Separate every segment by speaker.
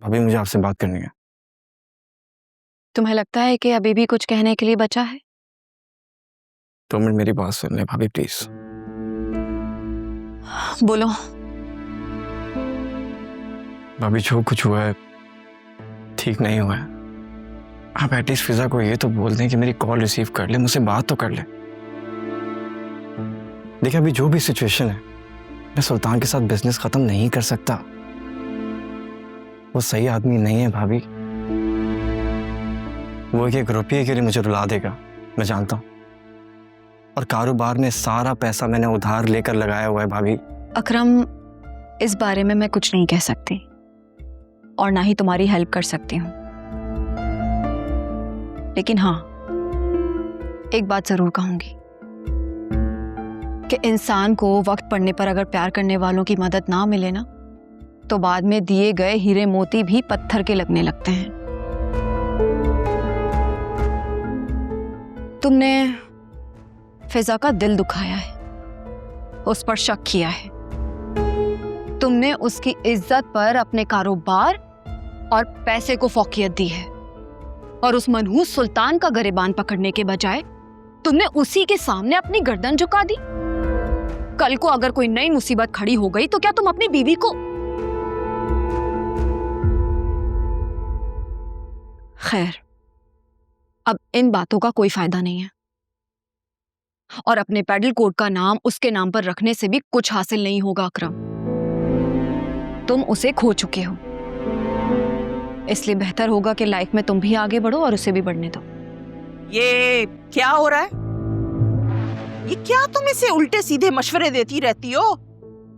Speaker 1: भाभी मुझे आपसे बात करनी है।
Speaker 2: तुम्हें लगता है कि अभी भी कुछ कहने के लिए बचा है?
Speaker 1: 2 मिनट मेरी बात सुन ले भाभी प्लीज।
Speaker 2: बोलो।
Speaker 1: भाभी जो कुछ हुआ है ठीक नहीं हुआ है। आप एटलीस्ट फिजा को ये तो बोल दें कि मेरी कॉल रिसीव कर ले, मुझसे बात तो कर ले। देखिए अभी जो भी सिचुएशन है, मैं सुल्तान के साथ बिजनेस खत्म नहीं कर सकता। वो सही आदमी नहीं है भाभी। वो एक रुपये के लिए मुझे रुला देगा, मैं जानता हूं। और कारोबार में सारा पैसा मैंने उधार लेकर लगाया हुआ है भाभी।
Speaker 2: अकरम, इस बारे में मैं कुछ नहीं कह सकती और ना ही तुम्हारी हेल्प कर सकती हूँ। लेकिन हाँ, एक बात जरूर कहूंगी कि इंसान को वक्त पड़ने पर अगर प्यार करने वालों की मदद ना मिले ना, तो बाद में दिए गए हीरे मोती भी पत्थर के लगने लगते हैं। तुमने फिजा का दिल दुखाया है, उस पर शक किया है, तुमने उसकी इज्जत पर अपने कारोबार और पैसे को फौकियत दी है, और उस मनहूस सुल्तान का गिरेबान पकड़ने के बजाय तुमने उसी के सामने अपनी गर्दन झुका दी। कल को अगर कोई नई मुसीबत खड़ी हो गई तो क्या तुम अपनी बीवी को? खैर, अब इन बातों का कोई फायदा नहीं है, और अपने पैडल कोट का नाम उसके नाम पर रखने से भी कुछ हासिल नहीं होगा अकरम। तुम उसे खो चुके हो, इसलिए बेहतर होगा कि लाइफ में तुम भी आगे बढ़ो और उसे भी बढ़ने दो।
Speaker 3: ये क्या हो रहा है? ये क्या तुम इसे उल्टे सीधे मशवरे देती रहती हो?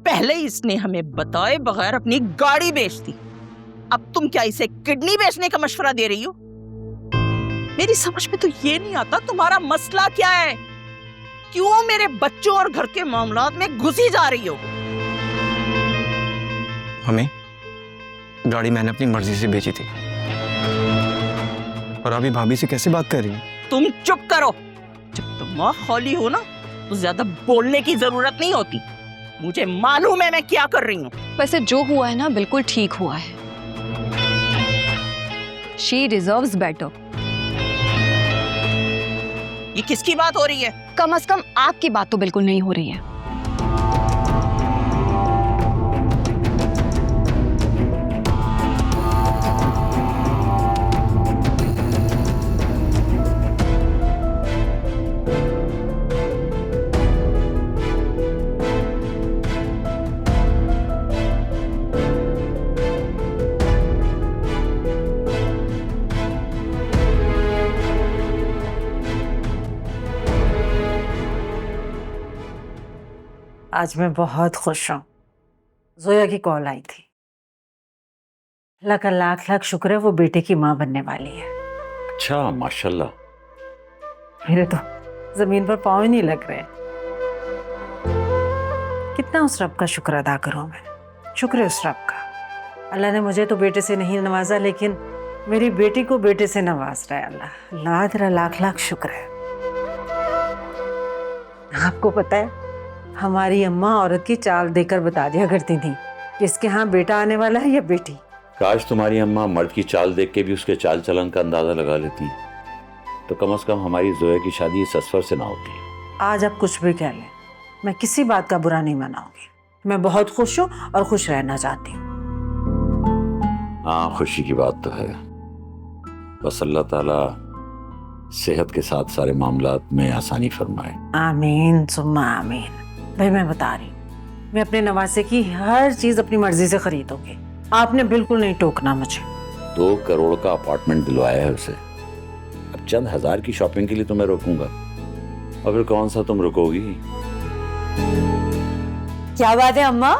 Speaker 3: पहले इसने हमें बताए बगैर अपनी गाड़ी बेच दी, अब तुम क्या इसे किडनी बेचने का मशवरा दे रही हो? मेरी समझ में तो ये नहीं आता तुम्हारा मसला क्या है? क्यों मेरे बच्चों और घर के मामलात में घुसी जा रही हो?
Speaker 1: हमें गाड़ी मैंने अपनी मर्जी से बेची थी, और अभी भाभी से कैसे बात कर रही है?
Speaker 3: तुम चुप करो। जब तुम खाली हो ना तो ज्यादा बोलने की जरूरत नहीं होती। मुझे मालूम है मैं क्या कर रही हूँ।
Speaker 2: वैसे जो हुआ है ना, बिल्कुल ठीक हुआ है। She deserves better।
Speaker 3: ये किसकी बात हो रही है?
Speaker 2: कम से कम आपकी बात तो बिल्कुल नहीं हो रही है।
Speaker 4: आज मैं बहुत खुश हूँ। जोया की कॉल आई थी। अल्लाह का लाख लाख शुक्र है, वो बेटे की माँ बनने वाली है।
Speaker 5: अच्छा, माशाल्लाह।
Speaker 4: मेरे तो जमीन पर पाँव ही नहीं लग रहे। कितना उस रब का शुक्र अदा करूँ मैं। शुक्र है उस रब का। अल्लाह ने मुझे तो बेटे से नहीं नवाजा, लेकिन मेरी बेटी को बेटे से नवाज रहा है अल्लाह। अल्लाह तेरा लाख लाख शुक्र है। आपको पता है, हमारी अम्मा औरत की चाल देकर बता दिया करती थी कि इसके यहाँ बेटा आने वाला है या बेटी।
Speaker 5: काश तुम्हारी अम्मा मर्द की चाल देख के भी उसके चाल चलन का अंदाजा लगा लेती, तो कम से कम हमारी जोया की शादी इस असफर से ना होती।
Speaker 4: आज आप कुछ भी कह लें, मैं किसी बात का बुरा नहीं मनाऊंगी। मैं बहुत खुश हूँ और खुश रहना चाहती हूँ।
Speaker 5: हाँ, खुशी की बात तो है। बस अल्लाह ताला सेहत के साथ सारे मामलात में आसानी फरमाए।
Speaker 4: आमीन सुम्मा आमीन। भाई मैं बता रही हूँ, मैं अपने नवासे की हर चीज अपनी मर्जी से खरीदूंगी। आपने बिल्कुल नहीं टोकना मुझे।
Speaker 5: 2 करोड़ का अपार्टमेंट दिलवाया है उसे। अब चंद हजार की शॉपिंग के लिए तो मैं रोकूंगा, और फिर कौन सा तुम रुकोगी?
Speaker 6: क्या बात है अम्मा,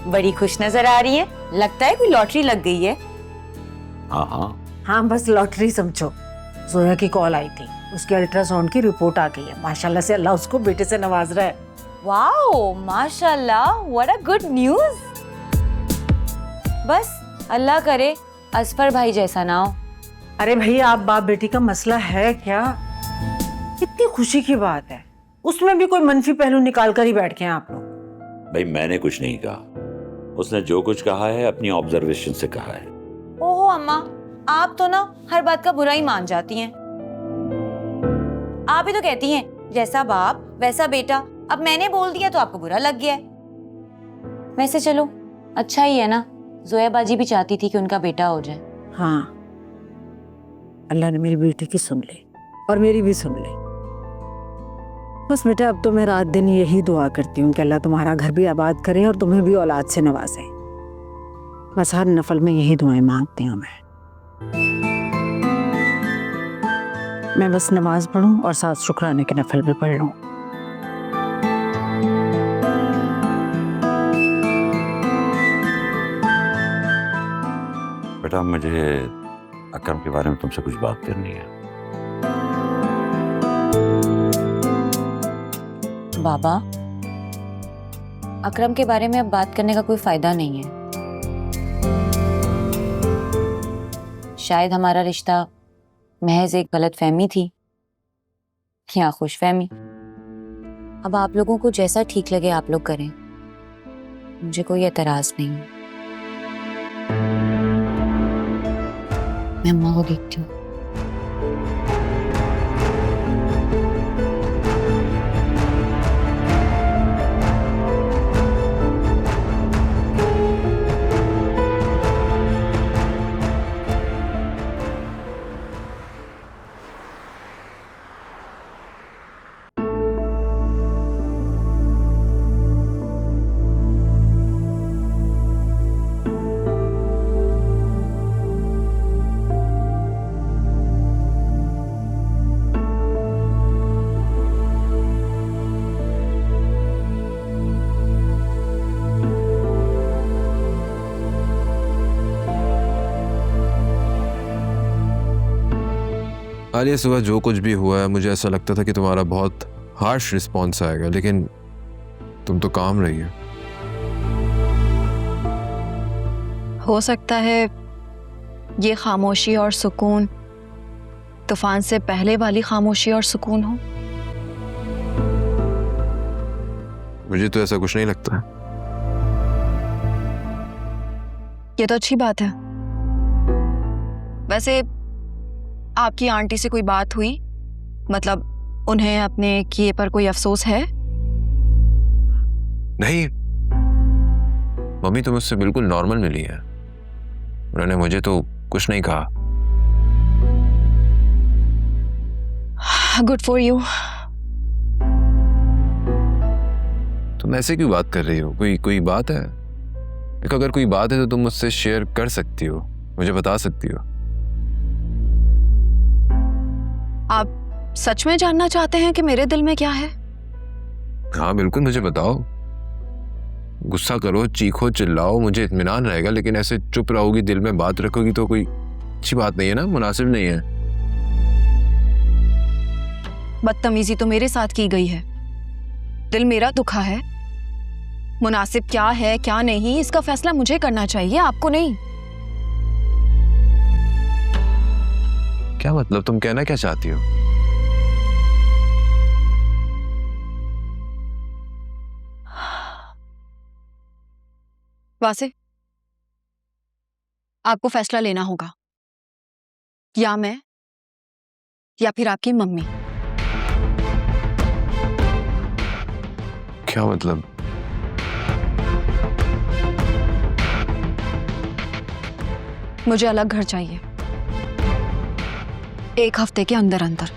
Speaker 6: बड़ी खुश नजर आ रही है। लगता है कोई लॉटरी लग गई है।
Speaker 5: हाँ हाँ
Speaker 4: हाँ, बस लॉटरी समझो। जोया की कॉल आई थी, उसके अल्ट्रासाउंड की रिपोर्ट आ गई है। माशाल्लाह से अल्लाह उसको बेटे से नवाज रहा है।
Speaker 6: वाओ माशाल्लाह, व्हाट अ गुड न्यूज। बस अल्लाह करे असफर भाई जैसा ना हो।
Speaker 4: अरे भैया, आप बाप बेटी का मसला है क्या? कितनी खुशी की बात है, उसमें भी कोई मनफी पहलू निकाल कर ही बैठ गए हैं आप लोग।
Speaker 5: भाई, मैंने कुछ नहीं कहा। उसने जो कुछ कहा है अपनी ऑब्जर्वेशन से कहा है।
Speaker 6: अम्मा, आप तो ना हर बात का बुरा ही मान जाती हैं। आप ही तो कहती हैं जैसा बाप वैसा बेटा। अब मैंने बोल दिया तो आपको बुरा लग गया है। वैसे चलो अच्छा ही है ना, जोया बाजी भी चाहती थी कि उनका बेटा हो जाए।
Speaker 4: हाँ, अल्लाह ने मेरी बेटी की सुन ली और मेरी भी सुन ली। बस बेटा अब तो मैं रात दिन यही दुआ करती हूँ कि अल्लाह तुम्हारा घर भी आबाद करे और तुम्हें भी औलाद से नवाजे। बस हर नफल में यही दुआएं मांगती हूँ मैं बस नमाज पढ़ूं और साथ शुक्राने के नफल भी पढ़ लूं।
Speaker 5: बेटा मुझे अकरम के बारे में तुमसे कुछ बात करनी है।
Speaker 6: बाबा, अकरम के बारे में अब बात करने का कोई फायदा नहीं है। शायद हमारा रिश्ता महज एक गलतफहमी थी या खुशफहमी। अब आप लोगों को जैसा ठीक लगे आप लोग करें, मुझे कोई एतराज नहीं है। मैं अम्मा को देखती हूँ।
Speaker 7: आलिया, सुबह जो कुछ भी हुआ है मुझे ऐसा लगता था कि तुम्हारा बहुत हार्श रिस्पॉन्स आएगा, लेकिन तुम तो काम रही है।
Speaker 2: हो सकता है ये खामोशी और सुकून तूफान से पहले वाली खामोशी और सुकून हो।
Speaker 7: मुझे तो ऐसा कुछ नहीं लगता।
Speaker 2: ये तो अच्छी बात है। वैसे आपकी आंटी से कोई बात हुई? मतलब उन्हें अपने किए पर कोई अफसोस है?
Speaker 7: नहीं, मम्मी तो मुझसे बिल्कुल नॉर्मल मिली है। उन्होंने मुझे तो कुछ नहीं कहा।
Speaker 2: Good for you.
Speaker 7: तुम ऐसे क्यों बात कर रही हो? कोई बात है? अगर कोई बात है तो तुम मुझसे शेयर कर सकती हो, मुझे बता सकती हो।
Speaker 2: आप सच में जानना चाहते हैं कि मेरे दिल में क्या है?
Speaker 7: हाँ बिल्कुल, मुझे बताओ। गुस्सा करो, चीखो, चिल्लाओ, मुझे इत्मीनान रहेगा, लेकिन ऐसे चुप रहोगी, दिल में बात रखोगी तो कोई अच्छी बात नहीं है ना, मुनासिब नहीं है।
Speaker 2: बदतमीजी तो मेरे साथ की गई है। दिल मेरा दुखा है। मुनासिब क्या है क्या नहीं इसका फैसला मुझे करना चाहिए, आपको नहीं।
Speaker 7: क्या मतलब? तुम कहना क्या चाहती हो?
Speaker 2: वासे, आपको फैसला लेना होगा, या मैं या फिर आपकी मम्मी।
Speaker 7: क्या मतलब?
Speaker 2: मुझे अलग घर चाहिए, 1 हफ्ते के अंदर अंदर।